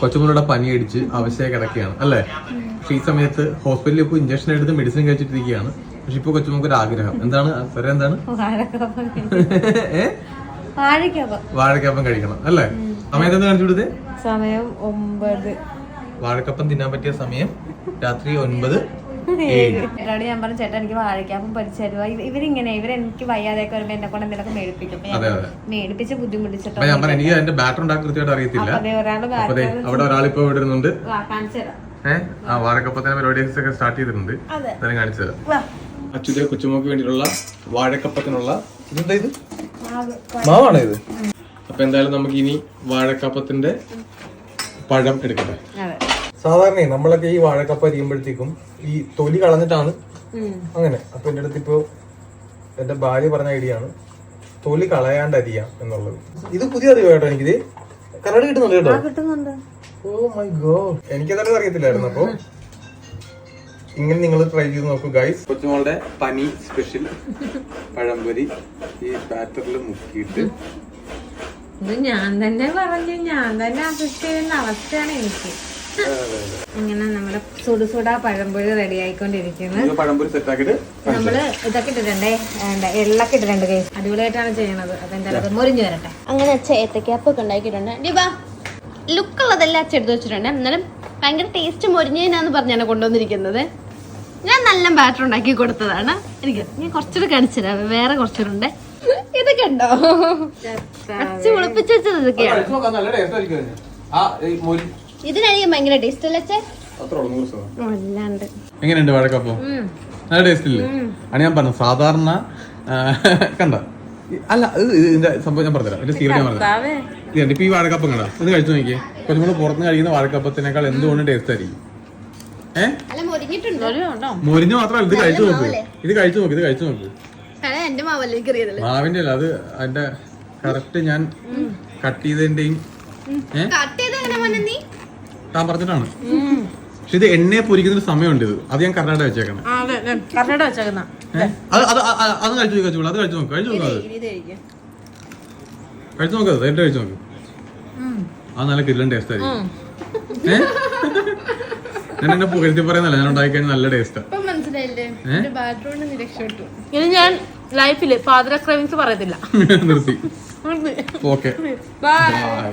കൊച്ചുമോളുടെ പനി അടിച്ച് അവശയ കിടക്കുകയാണ് അല്ലേ? പക്ഷെ ഈ സമയത്ത് ഹോസ്പിറ്റലിൽ ഇപ്പോൾ ഇഞ്ചക്ഷൻ എടുത്ത് മെഡിസിൻ കഴിച്ചിട്ടിരിക്കുകയാണ്. പക്ഷെ ഇപ്പൊ കൊച്ചുമോൾക്ക് ഒരു ആഗ്രഹം എന്താണ്? എന്താണ്? വാഴക്കപ്പം കഴിക്കണം അല്ലേ? സമയത്ത് എന്താ കാണിച്ചു കൊടുത്തേ? സമയം 9. വാഴക്കപ്പം തിന്നാൻ പറ്റിയ സമയം രാത്രി 9:07. ഞാൻ പറഞ്ഞു ചേട്ടാ എനിക്ക് വാഴക്കപ്പം പഠിച്ചു തരുക. ഇവരെനിക്ക് വയ്യാതെയൊക്കെ വരുമ്പോ എന്നെ കൊണ്ട് എന്തെങ്കിലും മേടിപ്പിക്കും. മേടിപ്പിച്ച് ബുദ്ധിമുട്ടിച്ചിട്ടോ ഞാൻ പറഞ്ഞു എനിക്ക് അതിന്റെ ബാറ്റർ ഉണ്ടാക്കി കൃത്യമായിട്ട് അറിയത്തില്ല. അവിടെ ഒരാളിപ്പോ ഇവിടെ ഇരുന്നുണ്ട്. വാഴക്കപ്പത്തിന്റെ പരിപാടീസ് ഒക്കെ സ്റ്റാർട്ട് ചെയ്തിട്ടുണ്ട്. അതെല്ലാം കാണിച്ചു തരാം. അച്ഛന്റെ കൊച്ചുമോക്ക് വേണ്ടിയിട്ടുള്ള വാഴക്കപ്പത്തിനുള്ള ഇതെന്താ ഇത്? മാവാണ് ഇത്. അപ്പൊ എന്തായാലും നമുക്ക് ഇനി വാഴക്കപ്പത്തിന്റെ പഴം എടുക്കട്ടെ. സാധാരണ നമ്മളൊക്കെ ഈ വാഴക്കപ്പ അരിയുമ്പോഴത്തേക്കും ഈ തൊലി കളഞ്ഞിട്ടാണ് അങ്ങനെ. അപ്പൊ എന്റെ അടുത്ത് ഇപ്പൊ എന്റെ ഭാര്യ പറഞ്ഞ ഐഡിയ ആണ് തൊലി കളയാണ്ട് അരിയാം എന്നുള്ളത്. ഇത് പുതിയ അറിയോ കേട്ടോ? എനിക്കിത് കരട് കിട്ടുന്നുണ്ട് കേട്ടോ. ഓ മൈ ഗോഡ്, എനിക്കതന്നെ അറിയത്തില്ലായിരുന്നു. അപ്പൊ ഇങ്ങനെ നിങ്ങൾ ട്രൈ ചെയ്ത് നോക്കൂ ഗൈസ്. കൊച്ചുമോളുടെ പനി സ്പെഷ്യൽ പഴംപൊരി ഈ ബാറ്ററിൽ മുക്കിയിട്ട് ഞാൻ തന്നെ പറഞ്ഞു, ഞാൻ തന്നെ അസിസ്റ്റ് ചെയ്യുന്ന അവസ്ഥയാണ് എനിക്ക്. ഇങ്ങനെ നമ്മുടെ സുടുസുടാ പഴംപൊരി റെഡി ആയിക്കൊണ്ടിരിക്കുന്നു. പഴംപൊരി സെറ്റ് ആക്കിയിട്ട് നമ്മള് ഇതൊക്കെ ഇട്ടിട്ടുണ്ടേ, എള്ളൊക്കെ ഇട്ടിട്ടുണ്ട് ഗൈസ്. അടിപൊളിയായിട്ടാണ് ചെയ്യണത്. അതെന്തായാലും മൊരിഞ്ഞു വരട്ടെ. അങ്ങനെ ഏത്തക്കാപ്പൊക്കെ ഉണ്ടാക്കിയിട്ടുണ്ട്. ഡിബാ ലുക്കുള്ളതെല്ലാം അച്ചെടുത്ത് വെച്ചിട്ടുണ്ട്. എന്നാലും ഭയങ്കര ടേസ്റ്റ് മൊരിഞ്ഞതിനാന്ന് പറഞ്ഞാണ് കൊണ്ടുവന്നിരിക്കുന്നത്. ഞാൻ നല്ല ബാറ്റർ ഉണ്ടാക്കി കൊടുത്തതാണ്. എനിക്ക് ഞാൻ കുറച്ചുകൂടെ കാണിച്ചുതരാം. വേറെ കുറച്ചുകൂടെ ഇതൊക്കെ ഉണ്ടോ അച്ഛ കുളിപ്പിച്ച് വെച്ചത് ഇതൊക്കെയാണ്. ഇതിനായിരിക്കും ഭയങ്കര ടേസ്റ്റ് അല്ലേ അച്ഛൻ? അല്ലാണ്ട് എങ്ങനെയുണ്ട് വാഴക്കപ്പം? നല്ല ടേസ്റ്റ് ഇല്ലേ? ആണ് ഞാൻ പറഞ്ഞു. സാധാരണ കണ്ട അല്ല ഇതിന്റെ സംഭവം ഞാൻ പറഞ്ഞുതരാം. ഇതിന്റെ സീക്രട്ട് ഞാൻ പറഞ്ഞുതരാം. ഇപ്പൊ ഈ വാഴക്കപ്പം കണ്ട ഇത് കഴിച്ചു നോക്കിയേ. കുറച്ചും കൂടെ പുറത്തുനിന്ന് കഴിക്കുന്ന വാഴക്കപ്പത്തിനേക്കാൾ എന്തുകൊണ്ട് ടേസ്റ്റ് ആയിരിക്കും. മൊരിഞ്ഞു മാത്രമല്ല ഇത് കഴിച്ചു നോക്ക്. ഇത് കഴിച്ചു നോക്ക്. മാവിന്റെ അല്ല അത് അതിന്റെ കറക്റ്റ് ഞാൻ കട്ട് ചെയ്തതിന്റെയും താൻ പറഞ്ഞിട്ടാണ്. പക്ഷെ ഇത് എണ്ണയെ പൊരിക്കുന്ന സമയമുണ്ട്. ഇത് അത് ഞാൻ കറക്റ്റായിട്ട് വെച്ചേക്കണം. അത് കഴിച്ചു നോക്ക്. അത് കഴിച്ചു നോക്ക്. അത് എന്റെ കഴിച്ചു നോക്ക്. അത് നല്ല കില്ലൻ ടേസ്റ്റ് ആയിരിക്കും. ഞാൻ എന്നെ പുകഴ്ത്തി പറയുന്നല്ല, ഞാൻ ഉണ്ടാക്കി കഴിഞ്ഞാൽ നല്ല ടേസ്റ്റാ. ഇനി ഞാൻ ലൈഫില് പാതിര ക്രേവിങ്സ് പറയത്തില്ല. നിർത്തി. Okay bye.